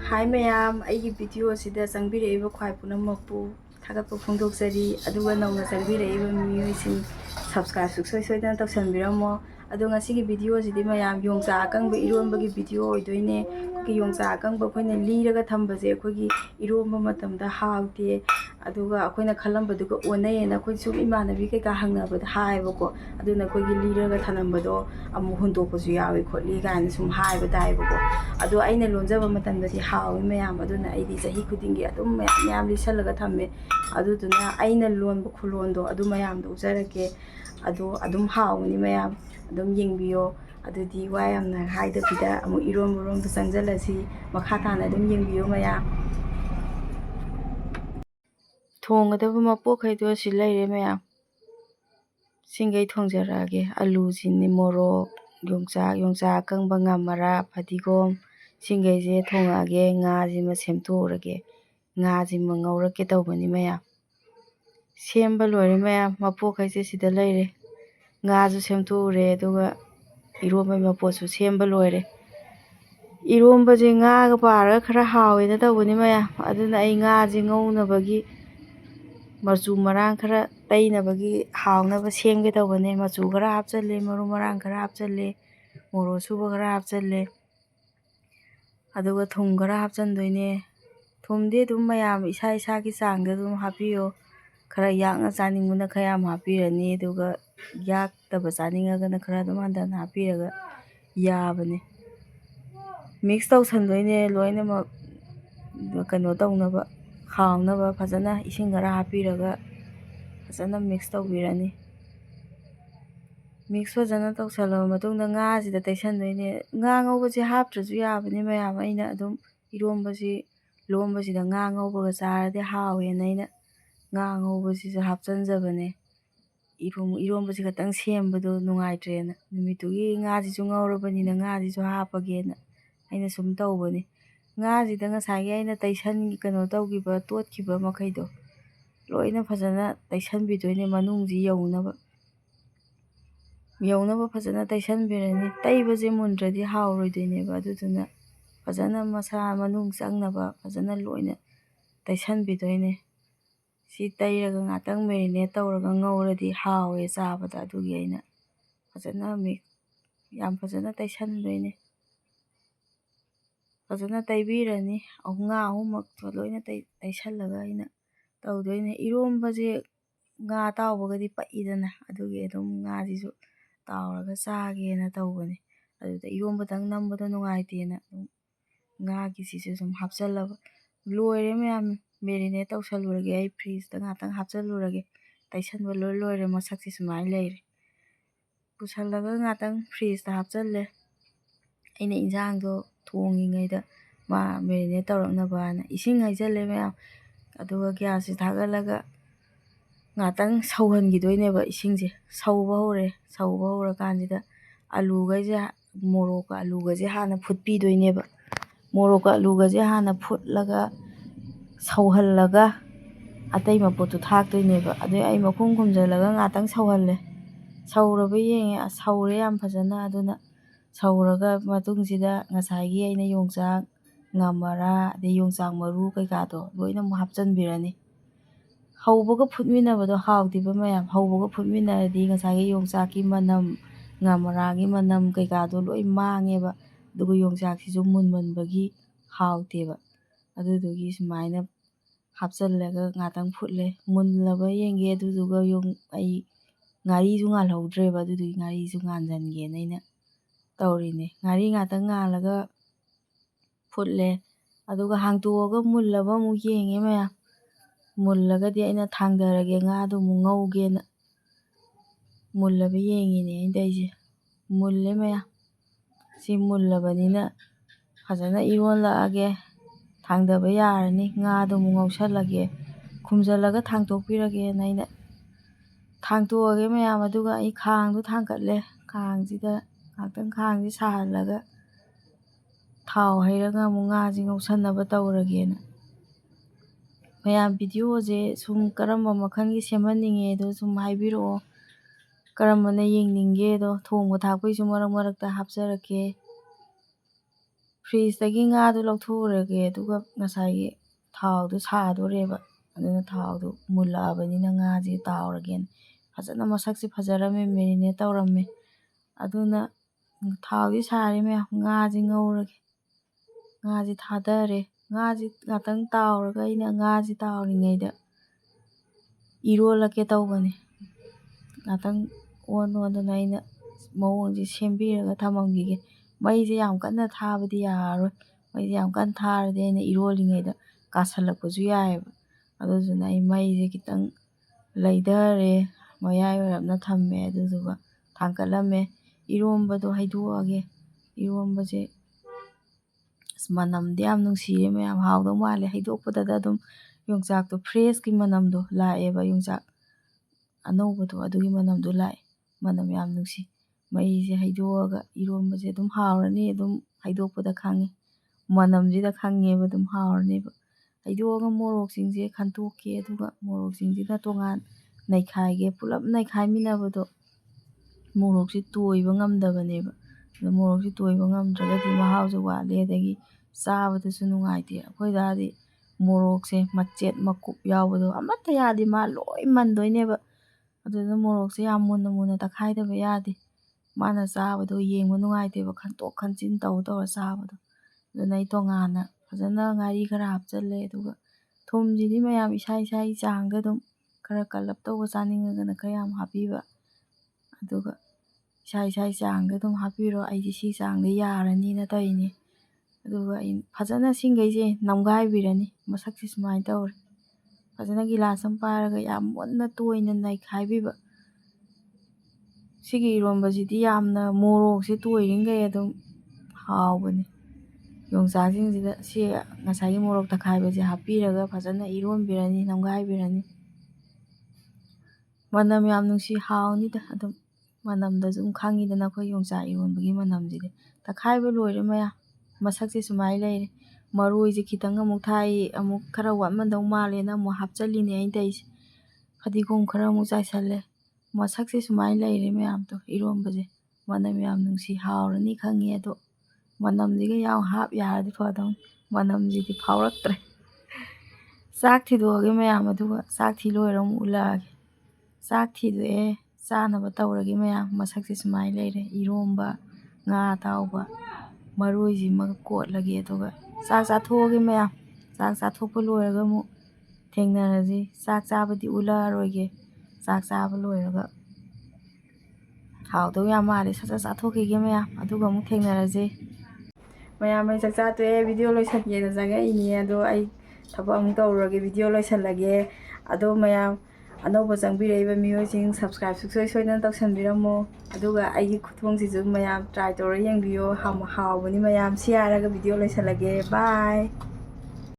Hi mayam, aigi video sida changbiraiba khwai punammakpu thagatpa phongdokjari aduga nauna changbiraiba miyuising subscribe suksoi soidana tawsanbiramo adu ngasigi video sidi mayam yongchak akangba eronbagi video oidoine ki yongchak akangba khoina liraga thambase khogi eronba matamda haute aduga akhoina khalambaduga onayena khoi sum imanabi kai ka hangnabada haibako aduna khogi liraga thanambado amu hundokpasu yawi khotli gaina sum haiba daibako adu aina lonjaba matamdadi hawi mayam aduna aidi chahi khudingi adum mayam lisalaga thamme aduduna aina lonba khulondo adu mayam do ujarake adu adum hawni mayam adum yengbiyo adudi wayamna haida bida amu iron borom to changjalasi makha thana adum yengbiyo mayam thongadaba mapokhaido silaire mayam singai thongjarage alu jinni morok yongchak akangba ngamara phadigom singai je thongage nga jima semthorage nga jima ngaurake tawbani mayam semba loire mayam mapokhai je sida laire nga ju semthore aduga ironba mapochu semba loire ironba je nga ga paraga khara hawena tawbani mayam aduna ai nga je ngaunabagi machu marang khara tainabagi hawnaba semge tawbane machu khara hapchalle maru marang khara hapchalle morok suba khara hapchalle aduga thum khara hapchandoine thumdi dum mayam isa isagi changda dum hapiyo khara yakna chaningmuna khayam hapirani aduga yaktaba chaningagana khara dum handana hapiraga yabane mix tawsandoine loinamak kano tawnaba hawnaba fajana ising khara hapiraga fajana mix tawbirani mix fajana tawsalaba matungda nga sida taisandoine nga ngaubaje haptrasu yabane mayam aina adum ironbaji lombasida nga ngaubaga charade hawena aina nga ngaubasiju hapchanjabane ironbaji khatang sembado nungaitrena numitugi ngajiju ngaurabanina ngajiju hapagena aina sum tawbane ngajida ngasagi aina taisan kano tawgiba totkiba makhaido loina fajana taisanbidoine manungji yaunaba fajana taisanbirani taibaje mundradi hawroidoineba aduduna fajana masa manung changnaba fajana loina taisanbidoine si tairaga ngatang marinate tawraga ngauradi hawe chabada adugi aina fajana yam fajana taisandoine fajana taibirani nga ahumak loina taisallaga aina tawdoine ironbaje nga tawbagadi paidana adugi adum ngajiju tawraga chagena tawbane aduda ironbadang nambado nungaitena ngagisisu sum hapchallaba loire mayam marinate tawsalurage ai fridge da ngatang hapchallurage taisanba loire masakse sumai leire pusallaga ngatang fridge da hapchalle aina injangdo thongingayda ma marinate tawraknabana ising haijalle mayam aduga gas thagalaga ngatang sauhangidoineba isingje sauba howrakanjida alugaije morokka alugaje hana phutpidoineba morokka alugaje hana phutlaga sauhallaga atai mapotu thakdoineba adui ai makhum khumjalaga ngatang sauhalle sauraba yenge saure yam fajana aduna sauraga matungsida ngasagi aina yongchak ngamara de yongchak maru kaikado loina mu hapchanbirani haubaga phutminabado hawtiba mayam haubaga phutminaradi ngasagi yongchakki manam ngamaragi manam kaikado loi mangeba aduga yongchaksiju munmanbagi hawteba adudugi sumaina hapchallaga ngatang phutle munlaba yenge aduduga ai ngariju ngalhowdreba adudugi ngariju nganjangena aina tawrine ngari ngatang ngalaga phutle aduga hangtoaga mullaba mu yenge mayam mullagadi aina thangdarage ngado mu ngaugena mullaba yengine aina taise mulle mayam si mullabanina fajana ironlaage thangdaba yarani ngado mu ngausallage khumjallaga thangtokpirage aina thangtoage mayam aduga ai khangdo thangkatle khangsida ngaktang khangsi sahallaga thau hairaga mu ngaji ngausannaba tawragena mayam video je sum karamba makhangi semhanningedo sum haibirao karambana yengningedo thongba thakpaisu marak marakta hapjarake ꯐ꯭ꯔꯤꯖꯇꯒꯤ ꯉꯥꯗꯨ ꯂꯧꯊꯣꯛꯎꯔꯒꯦ ꯑꯗꯨꯒ ꯉꯁꯥꯏꯒꯤ ꯊꯥꯎꯗꯨ ꯁꯥꯗꯣꯔꯦꯕ ꯑꯗꯨꯅ ꯊꯥꯎꯗꯨ ꯃꯨꯜꯂꯛꯑꯕꯅꯤꯅ ꯉꯥꯁꯦ ꯇꯥꯎꯔꯒꯦꯅ ꯐꯖꯅ ꯃꯁꯛꯁꯦ ꯐꯖꯔꯝꯃꯦ marinate ꯇꯧꯔꯝꯃꯦ ꯑꯗꯨꯅ ꯊꯥꯎꯗꯤ ꯁꯥꯔꯦ ꯃꯌꯥꯝ ꯉꯥꯁꯦ ꯉꯧꯔꯒꯦ ꯉꯥꯁꯦ ꯊꯥꯗꯔꯦ ꯉꯥꯁꯦ ꯉꯥꯛꯇꯪ ꯇꯥꯎꯔꯒ ꯑꯩꯅ ꯉꯥꯁꯦ ꯇꯥꯎꯔꯤꯉꯩꯗ ꯏꯔꯣꯜꯂꯛꯀꯦ ꯇꯧꯕꯅꯦ ꯉꯥꯛꯇꯪ ꯑꯣꯟꯗꯅ ꯑꯩꯅ ꯃꯑꯣꯡꯁꯦ ꯁꯦꯝꯕꯤꯔꯒ ꯊꯝꯃꯝꯈꯤꯒꯦ ꯃꯩꯁꯦ ꯌꯥꯝ ꯀꯟꯅ ꯊꯥꯕꯗꯤ ꯌꯥꯔꯔꯣꯏ ꯃꯩꯁꯦ ꯌꯥꯝ ꯀꯟꯅ ꯊꯥꯔꯗꯤ ꯑꯩꯅ ꯏꯔꯣꯜꯂꯤꯉꯩꯗ ꯀꯥꯁꯜꯂꯛꯄꯁꯨ ꯌꯥꯏꯑꯕ ꯑꯗꯨꯗꯨꯅ ꯑꯩ ꯃꯩꯁꯦ ꯈꯤꯇꯪ ꯂꯩꯊꯔꯦ ꯃꯌꯥꯏ ꯑꯣꯏꯔꯞꯅ ꯊꯝꯃꯦ ꯑꯗꯨꯗꯨꯒ ꯊꯥꯡꯀꯠꯂꯝꯃꯦ ꯏꯔꯣꯝꯕꯗꯣ ꯍꯩꯗꯣꯛꯑꯒꯦ ꯏꯔꯣꯝꯕꯁꯦ ꯃꯅꯝꯗꯤ ꯌꯥꯝ ꯅꯨꯡꯁꯤꯔꯦ ꯃꯌꯥꯝ ꯍꯥꯎꯗꯧ ꯃꯥꯜꯂꯦ ꯍꯩꯗꯣꯛꯄꯗꯗ ꯑꯗꯨꯝ ꯌꯣꯡꯆꯥꯛꯇꯣ ꯐ꯭ꯔꯦꯁꯀꯤ ꯃꯅꯝꯗꯣ ꯂꯥꯛꯑꯦꯕ ꯌꯣꯡꯆꯥꯛ ꯑꯅꯧꯕꯗꯣ ꯑꯗꯨꯒꯤ ꯃꯅꯝꯗꯣ ꯂꯥꯛꯑꯦ ꯃꯅꯝ ꯌꯥꯝ ꯅꯨꯡꯁꯤ ꯃꯩꯁꯦ ꯍꯩꯗꯣꯛꯑꯒ ꯏꯔꯣꯝꯕꯁꯦ ꯑꯗꯨꯝ ꯍꯥꯎꯔꯅꯤ ꯑꯗꯨꯝ ꯍꯩꯗꯣꯛꯄꯗ ꯈꯪꯉꯤ ꯃꯅꯝꯁꯤꯗ ꯈꯪꯉꯦꯕ ꯑꯗꯨم ꯍꯥꯎꯔꯅꯦꯕ ꯍꯩꯗꯣꯛꯑꯒ ꯃꯣꯔꯣꯛꯁꯤꯡꯁꯦ ꯈꯟꯇꯣꯛꯀꯦ ꯑꯗꯨꯒ ꯃꯣꯔꯣꯛꯁꯤꯡꯁꯤꯅ tꯣꯉꯥꯟ ꯅꯩꯈꯥꯏꯒꯦ ꯄꯨꯂꯞ ꯅꯩꯈꯥꯏꯃꯤꯟꯅꯕꯗꯣ ꯃꯣꯔꯣꯛꯁꯦ ꯇꯣꯏꯕ ꯉꯝꯗꯕꯅꯦꯕ ꯑꯗꯣ ꯃꯣꯔꯣꯛꯁꯦ ꯇꯣꯏꯕ ꯉꯝꯗ꯭ꯔꯒꯗꯤ ꯃꯍꯥꯎꯁꯨ ꯋꯥꯠꯂꯦ ꯑꯗꯒꯤ ꯆꯥꯕꯗꯁꯨ ꯅꯨꯡꯉꯥꯏꯇꯦ ꯑꯩꯈꯣꯏꯗꯗꯤ ꯃꯣꯔꯣꯛꯁꯦ ꯃꯆꯦꯠ ꯃꯀꯨꯞ ꯌꯥꯎꯕꯗꯣ ꯑꯃꯠꯇ ꯌꯥꯗꯦ ꯃꯥ ꯂꯣꯏ ꯃꯟꯗꯣꯏꯅꯦꯕ ꯑꯗꯨꯅ ꯃꯣꯔꯣꯛꯁꯦ ꯌꯥꯝ ꯃꯨꯟꯅ ꯃꯨꯟꯅ ꯇꯛꯈꯥꯏꯗꯕ ꯌꯥꯗꯦ ꯃꯥꯅ ꯆꯥꯕꯗꯣ ꯌꯦꯡꯕ ꯅꯨꯡꯉꯥꯏꯇꯦꯕ ꯈꯟꯇꯣꯛ ꯈꯟꯖꯤꯟ ꯇꯧꯔ ꯆꯥꯕꯗꯣ ꯑꯗꯨꯅ ꯑꯩ ꯇꯣꯉꯥꯟꯅ ꯐꯖꯅ ꯉꯥꯔꯤ ꯈꯔ ꯍꯥꯞꯆꯜꯂꯦ ꯑꯗꯨꯒ ꯊꯨꯝꯁꯤꯗꯤ ꯃꯌꯥꯝ ꯏꯁꯥꯒꯤ ꯆꯥꯡꯗ ꯑꯗꯨꯝ ꯈꯔ ꯀꯜꯂꯞ ꯇꯧꯕ ꯆꯥꯅꯤꯡꯉꯒꯅ ꯈꯔ ꯌꯥꯝ ꯍꯥꯞꯄꯤꯕ ꯑꯗꯨꯒ ꯏꯁꯥꯒꯤ ꯆꯥꯡꯗ ꯑꯗꯨꯝ ꯍꯥꯞꯄꯤꯔꯣ ꯑꯩꯗꯤ ꯁꯤ ꯆꯥꯡꯗ ꯌꯥꯔꯅꯤꯅ ꯇꯧꯔꯤꯅꯦ ꯑꯗꯨꯒ ꯑꯩ ꯐꯖꯅ ꯁꯤꯡꯈꯩꯁꯦ ꯅꯝꯒꯥꯏꯕꯤꯔꯅꯤ ꯃꯁꯛꯁꯦ ꯁꯨꯃꯥꯏꯅ ꯇꯧꯔꯦ ꯐꯖꯅ ꯒꯤꯂꯥꯁ ꯑꯃ ꯄꯥꯏꯔꯒ ꯌꯥꯝ ꯃꯨꯟꯅ ꯇꯣꯏꯅ ꯅꯩꯈꯥꯏꯕꯤꯕ ꯁꯤꯒꯤ ꯏꯔꯣꯝꯕꯁꯤꯗꯤ ꯌꯥꯝꯅ ꯃꯣꯔꯣꯛꯁꯦ ꯇꯣꯏꯔꯤꯈꯩ ꯑꯗꯨꯝ ꯍꯥꯎꯕꯅꯦ ꯌꯣꯡꯆꯥꯛꯁꯤꯡꯁꯤꯗ ꯁꯤ ꯉꯁꯥꯏꯒꯤ ꯃꯣꯔꯣꯛ ꯇꯛꯈꯥꯏꯕꯁꯦ ꯍꯥꯞꯄꯤꯔꯒ ꯐꯖꯅ ꯏꯔꯣꯟꯕꯤꯔꯅꯤ ꯅꯝꯒꯥꯏꯕꯤꯔꯅꯤ ꯃꯅꯝ ꯌꯥꯝ ꯅꯨꯡꯁꯤ ꯍꯥꯎꯅꯤꯗ ꯑꯗꯨꯝ ꯃꯅꯝꯗꯁꯨ ꯑꯗꯨꯝ ꯈꯪꯉꯤꯗꯅ ꯑꯩꯈꯣꯏ ꯌꯣꯡꯆꯥꯛ ꯏꯔꯣꯟꯕꯒꯤ ꯃꯅꯝꯁꯤꯗꯤ ꯇꯛꯈꯥꯏꯕ ꯂꯣꯏꯔꯦ ꯃꯌꯥꯝ ꯃꯁꯛꯁꯦ ꯁꯨꯃꯥꯏꯅ ꯂꯩꯔꯦ ꯃꯔꯣꯏꯁꯦ ꯈꯤꯇꯪ ꯑꯃꯨꯛ ꯊꯥꯛꯏ ꯑꯃꯨꯛ ꯈꯔ ꯋꯥꯠꯃꯟꯗꯧ ꯃꯥꯜꯂꯦꯅ ꯑꯃꯨꯛ ꯍꯥꯞꯆꯜꯂꯤꯅꯦ ꯑꯩꯅ ꯇꯧꯔꯤꯁꯦ ꯐꯗꯤꯒꯣꯝ ꯈꯔ ꯑꯃꯨꯛ ꯆꯥꯏꯁꯜꯂꯦ ꯃꯁꯛꯁꯦ ꯁꯨꯃꯥꯏꯅ ꯂꯩꯔꯦ ꯃꯌꯥꯝꯗꯣ ꯏꯔꯣꯝꯕꯁꯦ ꯃꯅꯝ ꯌꯥꯝ ꯅꯨꯡꯁꯤ ꯍꯥꯎꯔꯅꯤ ꯈꯪꯉꯦ ꯑꯗꯣ ꯃꯅꯝꯁꯤꯒ ꯌꯥꯝ ꯍꯥꯞ ꯌꯥꯔꯗꯤ ꯐꯗꯧꯅꯤ ꯃꯅꯝꯁꯤꯗꯤ ꯐꯥꯎꯔꯛꯇ꯭ꯔꯦ ꯆꯥꯛ ꯊꯤꯗꯣꯛꯑꯒꯦ ꯃꯌꯥꯝ ꯑꯗꯨꯒ ꯆꯥꯛ ꯊꯤ ꯂꯣꯏꯔ ꯑꯃꯨꯛ ꯎꯠꯂꯛꯑꯒꯦ ꯆꯥꯛ ꯊꯤꯗꯣꯛꯑꯦ ꯆꯥꯅꯕ ꯇꯧꯔꯒꯦ ꯃꯌꯥꯝ ꯃꯁꯛꯁꯦ ꯁꯨꯃꯥꯏꯅ ꯂꯩꯔꯦ ꯏꯔꯣꯝꯕ ꯉꯥ ꯑꯇꯥꯎꯕ ꯃꯔꯣꯏꯁꯤꯃꯒ ꯀꯣꯠꯂꯒꯦ ꯑꯗꯨꯒ ꯆꯥꯛ ꯆꯥꯊꯣꯛꯑꯒꯦ ꯃꯌꯥꯝ ꯆꯥꯛ ꯆꯥꯊꯣꯛꯄ ꯂꯣꯏꯔꯒ ꯑꯃꯨꯛ ꯊꯦꯡꯅꯔꯁꯤ ꯆꯥꯛ ꯆꯥꯕꯗꯤ ꯎꯠꯂꯛꯑꯔꯣꯏꯒꯦ ꯆꯥꯛ ꯆꯥꯕ ꯂꯣꯏꯔꯒ ꯍꯥꯎꯗꯧ ꯌꯥꯝ ꯃꯥꯜꯂꯦ ꯁꯠ ꯁꯠ ꯆꯥꯊꯣꯛꯈꯤꯒꯦ ꯃꯌꯥꯝ ꯑꯗꯨꯒ ꯑꯃꯨꯛ ꯊꯦꯡꯅꯔꯁꯤ ꯃꯌꯥꯝ ꯑꯩ ꯆꯥꯛ ꯆꯥꯊꯣꯛꯑꯦ ꯚꯤꯗꯤꯑꯣ ꯂꯣꯏꯁꯟꯒꯦꯅ ꯆꯪꯉꯛꯏꯅꯦ ꯑꯗꯣ ꯑꯩ ꯊꯕꯛ ꯑꯃꯨꯛ ꯇꯧꯔꯨꯔꯒꯦ ꯚꯤꯗꯤꯑꯣ ꯂꯣꯏꯁꯜꯂꯒꯦ ꯑꯗꯣ ꯃꯌꯥꯝ ꯑꯅꯧꯕ ꯆꯪꯕꯤꯔꯛꯏꯕ ꯃꯤꯑꯣꯏꯁꯤꯡ ꯁꯕꯁꯀ꯭ꯔꯥꯏꯕ ꯁꯨꯡꯁꯣꯏ ꯁꯣꯏꯗꯅ ꯇꯧꯁꯟꯕꯤꯔꯝꯃꯣ ꯑꯗꯨꯒ ꯑꯩꯒꯤ ꯈꯨꯊꯣꯡꯁꯤꯁꯨ ꯃꯌꯥꯝ ꯇ꯭ꯔꯥꯏ ꯇꯧꯔ ꯌꯦꯡꯕꯤꯌꯣ ꯍꯥꯎꯕꯅꯤ ꯃꯌꯥꯝ ꯁꯤ ꯍꯥꯏꯔꯒ ꯚꯤꯗꯤꯑꯣ ꯂꯣꯏꯁꯜꯂꯒꯦ ꯕꯥꯏ